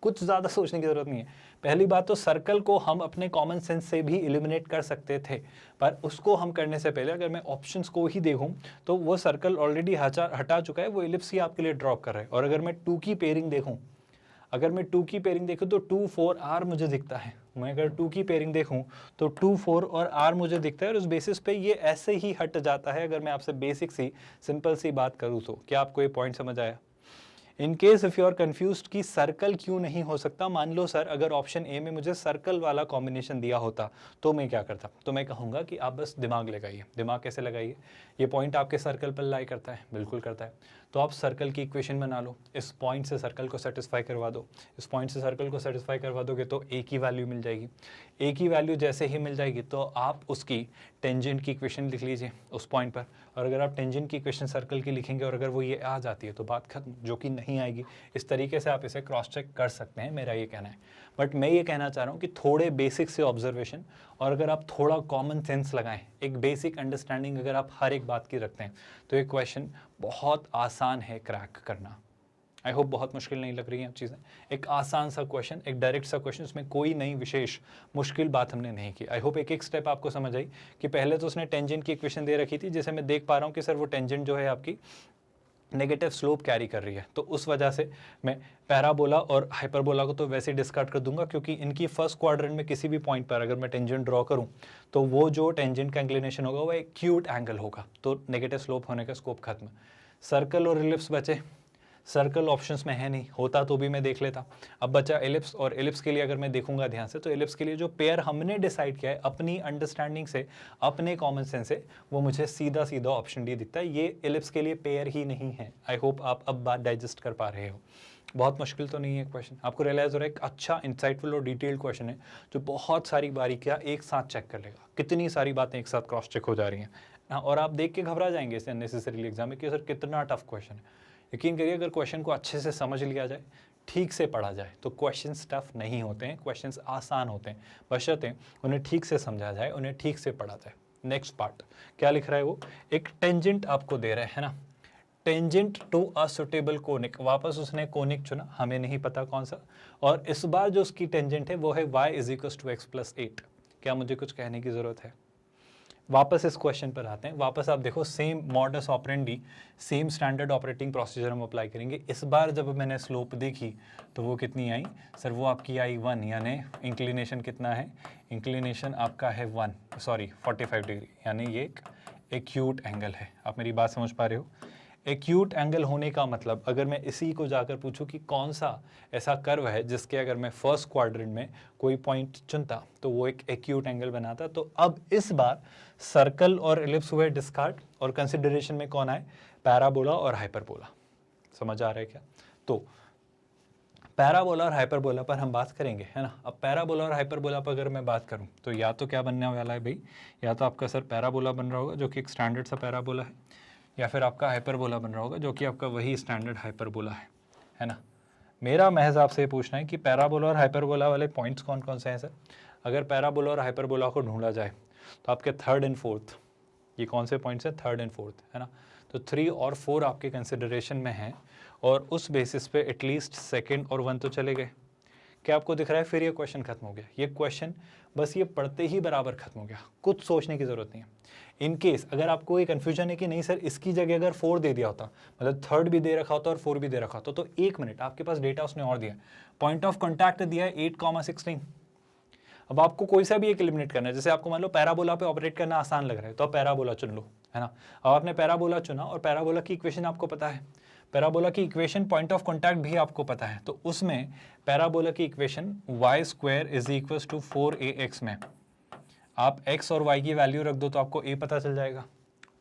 Speaker 1: कुछ ज़्यादा सोचने की जरूरत नहीं है। पहली बात तो सर्कल को हम अपने कॉमन सेंस से भी एलिमिनेट कर सकते थे, पर उसको हम करने से पहले अगर मैं ऑप्शंस को ही देखूं तो वो सर्कल ऑलरेडी हटा चुका है, वो एलिप्स ही आपके लिए ड्रॉप कर रहा है। और अगर मैं 2 की पेयरिंग देखूँ, तो 2 4 R मुझे दिखता है, मैं अगर 2 की पेयरिंग देखूं तो 2 4 और R मुझे दिखता है और उस बेसिस पे ये ऐसे ही हट जाता है। अगर मैं आपसे बेसिक सी सिंपल सी बात करूं तो क्या आपको ये पॉइंट समझ आया? In case if you are confused कि सर्कल क्यों नहीं हो सकता, मान लो सर अगर ऑप्शन ए में मुझे सर्कल वाला कॉम्बिनेशन दिया होता तो मैं क्या करता? तो मैं कहूँगा कि आप बस दिमाग लगाइए। दिमाग कैसे लगाइए? ये पॉइंट आपके सर्कल पर लाई करता है, बिल्कुल करता है। तो आप सर्कल की इक्वेशन बना लो, इस पॉइंट से सर्कल को सेटिस्फाई करवा दो, इस पॉइंट से सर्कल को सेटिस्फाई करवा दोगे तो ए की वैल्यू मिल जाएगी। ए की वैल्यू जैसे ही मिल जाएगी तो आप उसकी टेंजेंट की इक्वेशन लिख लीजिए उस पॉइंट पर, और अगर आप टेंजेंट की इक्वेशन सर्कल की लिखेंगे और अगर वो ये आ जाती है तो बात खत्म, जो कि नहीं आएगी। इस तरीके से आप इसे क्रॉस चेक कर सकते हैं, मेरा ये कहना है। बट मैं ये कहना चाह रहा हूँ कि थोड़े बेसिक से ऑब्जर्वेशन और अगर आप थोड़ा कॉमन सेंस लगाएं, एक बेसिक अंडरस्टैंडिंग अगर आप हर एक बात की रखते हैं तो ये क्वेश्चन बहुत आसान है क्रैक करना। आई होप बहुत मुश्किल नहीं लग रही हैं चीज़ें। एक आसान सा क्वेश्चन, एक डायरेक्ट सा क्वेश्चन, उसमें कोई नई विशेष मुश्किल बात हमने नहीं की। आई होप एक एक स्टेप आपको समझ आई कि पहले तो उसने टेंजेंट की इक्वेशन दे रखी थी, जैसे मैं देख पा रहा हूँ कि सर वो टेंजेंट जो है आपकी नेगेटिव स्लोप कैरी कर रही है, तो उस वजह से मैं पैराबोला और हाइपरबोला को तो वैसे डिस्कार्ड कर दूंगा, क्योंकि इनकी फर्स्ट क्वाड्रेंट में किसी भी पॉइंट पर अगर मैं टेंजेंट ड्रॉ करूं तो वो जो टेंजेंट का इंक्लिनेशन होगा वो एक एक्यूट एंगल होगा, तो नेगेटिव स्लोप होने का स्कोप खत्म। सर्कल और एलिप्स बचे। सर्कल ऑप्शंस में है नहीं, होता तो भी मैं देख लेता। अब बचा एलिप्स, और एलिप्स के लिए अगर मैं देखूंगा ध्यान से तो एलिप्स के लिए जो पेयर हमने डिसाइड किया है अपनी अंडरस्टैंडिंग से, अपने कॉमन सेंस से, वो मुझे सीधा सीधा ऑप्शन डी दिखता है। ये एलिप्स के लिए पेयर ही नहीं है। आई होप आप अब बात डाइजेस्ट कर पा रहे हो। बहुत मुश्किल तो नहीं है क्वेश्चन, आपको रियलाइज हो रहा है एक अच्छा इंसाइटफुल और डिटेल्ड क्वेश्चन है जो बहुत सारी बारीकियां एक साथ चेक कर लेगा। कितनी सारी बातें एक साथ क्रॉस चेक हो जा रही हैं और आप देख के घबरा जाएंगे इसे अननेसेसरीली एग्जाम में कि सर कितना टफ क्वेश्चन है। यकीन करिए अगर क्वेश्चन को अच्छे से समझ लिया जाए, ठीक से पढ़ा जाए, तो क्वेश्चंस टफ नहीं होते हैं, क्वेश्चंस आसान होते हैं, बशर्ते उन्हें ठीक से समझा जाए, उन्हें ठीक से पढ़ा जाए। नेक्स्ट पार्ट क्या लिख रहा है वो, एक टेंजेंट आपको दे रहे हैं ना, tangent to a suitable conic. वापस उसने कोनिक चुना, हमें नहीं पता कौन सा, और इस बार जो उसकी टेंजेंट है वो है y = x+8। क्या मुझे कुछ कहने की ज़रूरत है? वापस इस क्वेश्चन पर आते हैं। वापस आप देखो same modus operandi, same standard operating procedure हम अप्लाई करेंगे। इस बार जब मैंने स्लोप देखी तो वो कितनी आई सर, वो आपकी आई 1, यानी इंक्लिनेशन कितना है, इंक्लिनेशन आपका है 45 डिग्री, यानी ये एक एक्यूट एंगल है। आप मेरी बात समझ पा रहे हो? एक्यूट एंगल होने का मतलब, अगर मैं इसी को जाकर पूछूं कि कौन सा ऐसा कर्व है जिसके अगर मैं फर्स्ट क्वाड्रेंट में कोई पॉइंट चुनता तो वो एक एक्यूट एंगल बनाता, तो अब इस बार सर्कल और एलिप्स हुए डिस्कार्ड और कंसिडरेशन में कौन आए, पैराबोला और हाइपरबोला। समझ आ रहा है क्या? तो पैराबोला और हाइपरबोला पर हम बात करेंगे, है ना। अब पैराबोला और हाइपरबोला पर अगर मैं बात करूं तो या तो क्या बनने वाला है भाई, या तो आपका सर पैराबोला बन रहा होगा जो कि एक स्टैंडर्ड सा पैराबोला है, या फिर आपका हाइपरबोला बन रहा होगा जो कि आपका वही स्टैंडर्ड हाइपरबोला है ना। मेरा महज आपसे ये पूछना है कि पैराबोला और हाइपरबोला वाले पॉइंट्स कौन कौन से हैं सर। अगर पैराबोला और हाइपरबोला को ढूंढा जाए तो आपके 3rd and 4th, ये कौन से पॉइंट्स हैं, 3rd and 4th, है ना। तो 3 और 4 आपके कंसिडरेशन में हैं और उस बेसिस पे एटलीस्ट 2nd और 1 तो चले गए। क्या आपको दिख रहा है? फिर ये क्वेश्चन खत्म हो गया। ये क्वेश्चन बस ये पढ़ते ही बराबर खत्म हो गया, कुछ सोचने की ज़रूरत नहीं है। इन केस अगर आपको ये कन्फ्यूजन है कि नहीं सर इसकी जगह अगर 4 दे दिया होता, मतलब 3rd भी दे रखा होता और 4 भी दे रखा होता, तो 1 मिनट आपके पास डेटा उसने और दिया, पॉइंट ऑफ कॉन्टैक्ट दिया है 8,16। अब आपको कोई सा भी एक एलिमिनेट करना है, जैसे आपको मान लो पैराबोला पे ऑपरेट करना आसान लग रहा है तो आप पैराबोला चुन लो, है ना। अब आपने पैराबोला चुना और पैराबोला की इक्वेशन आपको पता है, पैराबोला की इक्वेशन पॉइंट ऑफ कॉन्टैक्ट भी आपको पता है, तो उसमें पैराबोला की इक्वेशन y² = 4ax में आप x और y की वैल्यू रख दो तो आपको a पता चल जाएगा।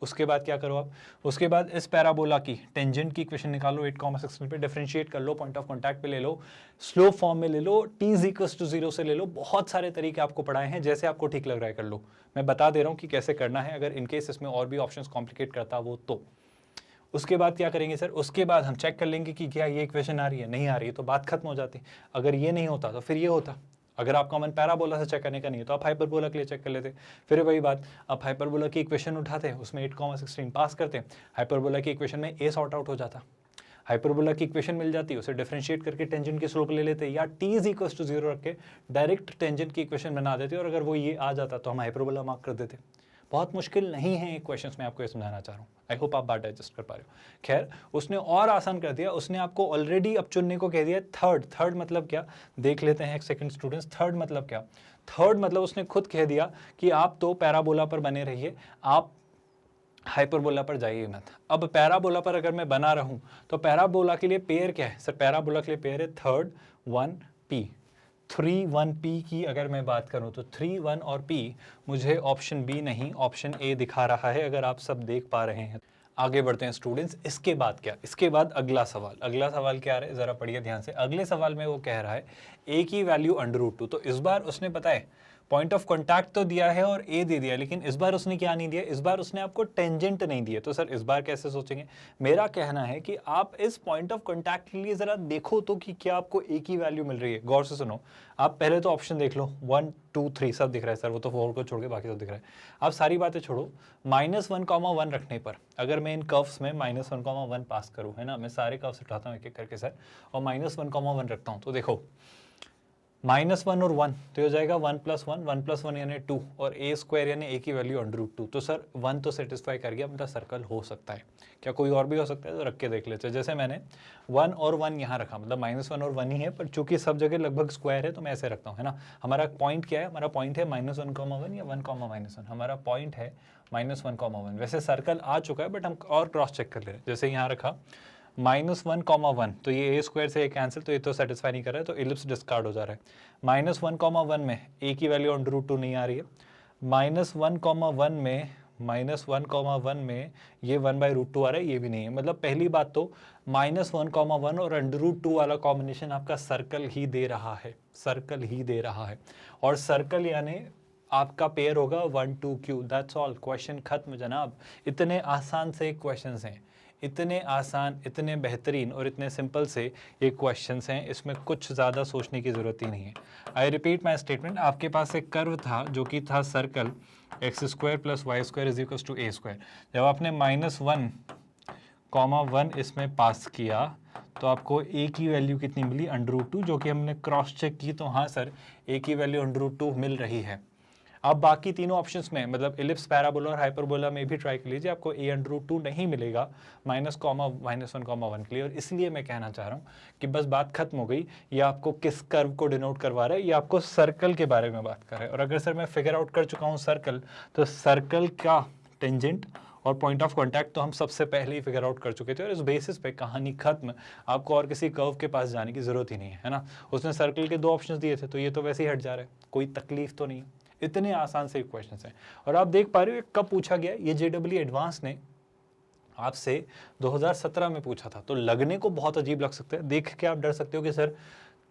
Speaker 1: उसके बाद क्या करो आप, उसके बाद इस पैराबोला की टेंजेंट की इक्वेशन निकालो, 8,16 पे डिफरेंशिएट कर लो, पॉइंट ऑफ कॉन्टैक्ट पे ले लो, स्लोप फॉर्म में ले लो, t = 0 से ले लो। बहुत सारे तरीके आपको पढ़ाए हैं, जैसे आपको ठीक लग रहा है कर लो। मैं बता दे रहा हूँ कि कैसे करना है, अगर इनकेस इसमें और भी ऑप्शंस कॉम्प्लिकेट करता वो तो। उसके बाद क्या करेंगे सर, उसके बाद हम चेक कर लेंगे कि क्या ये इक्वेशन आ रही है, नहीं आ रही है, तो बात खत्म हो जाती। अगर ये नहीं होता तो फिर ये होता। अगर आपका मन पैराबोला से चेक करने का नहीं है तो आप हाइपरबोला के लिए चेक कर लेते। फिर वही बात, आप हाइपरबोला की इक्वेशन उठाते, उसमें 8,16 पास करते, हाइपरबोला की इक्वेशन में a सॉर्ट आउट हो जाता, हाइपरबोला की इक्वेशन मिल जाती, उसे डिफरेंशिएट करके टेंजेंट की स्लोप ले लेते, या t = 0 रख के डायरेक्ट टेंजेंट की इक्वेशन बना देते, और अगर वो ये आ जाता तो हम हाइपरबोला मार्क कर देते। बहुत मुश्किल नहीं है एक क्वेश्चन में, आपको ये समझाना चाह रहा हूँ। आई होप आप बात डाइजेस्ट कर पा रहे हो। खैर, उसने और आसान कर दिया, उसने आपको ऑलरेडी अब चुनने को कह दिया थर्ड। थर्ड मतलब क्या, देख लेते हैं एक सेकंड स्टूडेंट्स। थर्ड मतलब क्या, थर्ड मतलब उसने खुद कह दिया कि आप तो पैराबोला पर बने रहिए, आप हाइपरबोला पर जाइए मत। अब पैराबोला पर अगर मैं बना रहूं तो पैराबोला के लिए पेयर क्या है सर, पैराबोला के लिए पेयर है थर्ड 1 p। 3 1 p की अगर मैं बात करूं तो 3 1 और p मुझे ऑप्शन बी नहीं ऑप्शन ए दिखा रहा है, अगर आप सब देख पा रहे हैं। आगे बढ़ते हैं स्टूडेंट्स। इसके बाद क्या, इसके बाद अगला सवाल। अगला सवाल क्या है जरा पढ़िए ध्यान से। अगले सवाल में वो कह रहा है a की वैल्यू √2। तो इस बार उसने पता है पॉइंट ऑफ कॉन्टैक्ट तो दिया है और ए दे दिया, लेकिन इस बार उसने क्या नहीं दिया, इस बार उसने आपको टेंजेंट नहीं दिया। तो सर इस बार कैसे सोचेंगे, मेरा कहना है कि आप इस पॉइंट ऑफ कॉन्टैक्ट के लिए जरा देखो तो कि क्या आपको ए की वैल्यू मिल रही है। गौर से सुनो, आप पहले तो ऑप्शन देख लो, 1 2 3 सब दिख रहा है सर, वो तो 4 को छोड़ के बाकी सब दिख रहा है। आप सारी बातें छोड़ो, -1,1 रखने पर अगर मैं इन कर्व्स में -1,1 पास करूँ, है ना, मैं सारे कर्व्स उठाता हूँ एक एक करके सर, और -1,1 रखता हूँ, तो देखो -1 और 1 तो हो जाएगा 1 + 1, 1 + 1 यानी 2, और a² यानी a की वैल्यू √2। तो सर 1 तो सेटिस्फाई कर गया, मतलब सर्कल हो सकता है। क्या कोई और भी हो सकता है, तो रख के देख लेते हैं। जैसे मैंने 1 और 1 यहाँ रखा, मतलब -1 और 1 ही है, पर चूंकि सब जगह लगभग स्क्वायर है तो मैं ऐसे रखता हूँ, है ना। हमारा पॉइंट क्या है, हमारा पॉइंट है -1, -1 या 1, हमारा पॉइंट है -1, वैसे सर्कल आ चुका है बट हम और क्रॉस चेक कर ले रहे हैं। जैसे यहाँ रखा -1, तो ये a² से a कैंसिल, तो ये तो सेटिस्फाई नहीं कर रहा है, तो इलिप्स डिस्कार्ड हो जा रहा है। -1, में a की वैल्यू √2 नहीं आ रही है। -1, में ये 1/√2 आ रहा है, ये भी नहीं है। मतलब पहली बात तो -1, और √2 वाला कॉम्बिनेशन आपका सर्कल ही दे रहा है, सर्कल ही दे रहा है। और सर्कल यानी आपका पेयर होगा 1 2 q, दैट्स ऑल, क्वेश्चन खत्म जनाब। इतने आसान से क्वेश्चंस हैं, इतने आसान, इतने बेहतरीन और इतने सिंपल से ये क्वेश्चंस हैं, इसमें कुछ ज़्यादा सोचने की ज़रूरत ही नहीं है। आई रिपीट माई स्टेटमेंट, आपके पास एक कर्व था जो कि था सर्कल x² + y² = a²। जब आपने -1, 1 इसमें पास किया तो आपको a की वैल्यू कितनी मिली, √2, जो कि हमने क्रॉस चेक की, तो हाँ सर a की वैल्यू √2 मिल रही है। अब बाकी तीनों ऑप्शंस में, मतलब इलिप्स, पैराबोला और हाइपरबोला में भी ट्राई कर लीजिए, आपको a √2 नहीं मिलेगा -1, के लिए। और इसलिए मैं कहना चाह रहा हूँ कि बस बात खत्म हो गई। ये आपको किस कर्व को डिनोट करवा रहा है, ये आपको सर्कल के बारे में बात कर रहा है। और अगर सर मैं फिगर आउट कर चुका हूँ सर्कल, तो सर्कल का टेंजेंट और पॉइंट ऑफ कांटेक्ट तो हम सबसे पहले ही फिगर आउट कर चुके थे, और इस बेसिस पे कहानी खत्म। आपको और किसी कर्व के पास जाने की जरूरत ही नहीं है ना। उसने सर्कल के 2 ऑप्शंस दिए थे, तो ये तो वैसे ही हट जा रहा है, कोई तकलीफ तो नहीं है। इतने आसान से क्वेश्चन हैं। और आप देख पा रहे हो कब पूछा गया, ये JEE एडवांस ने आपसे 2017 में पूछा था। तो लगने को बहुत अजीब लग सकता है, देख के आप डर सकते हो कि सर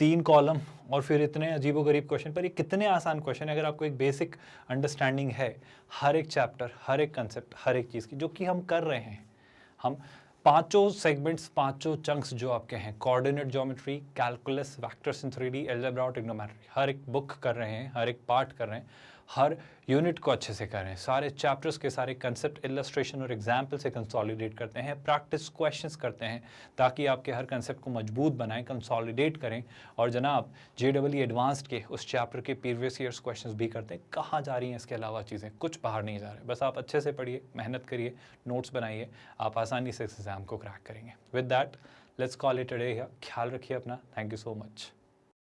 Speaker 1: 3 कॉलम और फिर इतने अजीबोगरीब क्वेश्चन, पर ये कितने आसान क्वेश्चन है अगर आपको एक बेसिक अंडरस्टैंडिंग है हर एक चैप्टर, हर एक कंसेप्ट, हर एक चीज़ की, जो कि हम कर रहे हैं। हम 5 सेगमेंट्स, 5 चंक्स जो आपके हैं, coordinate geometry, calculus, vectors in 3D, algebra और ट्रिग्नोमेट्री, हर एक बुक कर रहे हैं, हर एक पार्ट कर रहे हैं, हर यूनिट को अच्छे से कर रहे हैं, सारे चैप्टर्स के सारे कंसेप्ट इलस्ट्रेशन और एग्जाम्पल से कंसोलिडेट करते हैं, प्रैक्टिस क्वेश्चंस करते हैं, ताकि आपके हर कंसेप्ट को मजबूत बनाएं, कंसोलिडेट करें। और जनाब JEE एडवांस्ड के उस चैप्टर के प्रीवियस ईयर्स क्वेश्चंस भी करते हैं। कहाँ जा रही हैं इसके अलावा चीज़ें, कुछ बाहर नहीं जा रहे, बस आप अच्छे से पढ़िए, मेहनत करिए, नोट्स बनाइए, आप आसानी से इस एग्ज़ाम को क्रैक करेंगे। With that let's call it a day. ख्याल रखिए अपना, थैंक यू सो मच।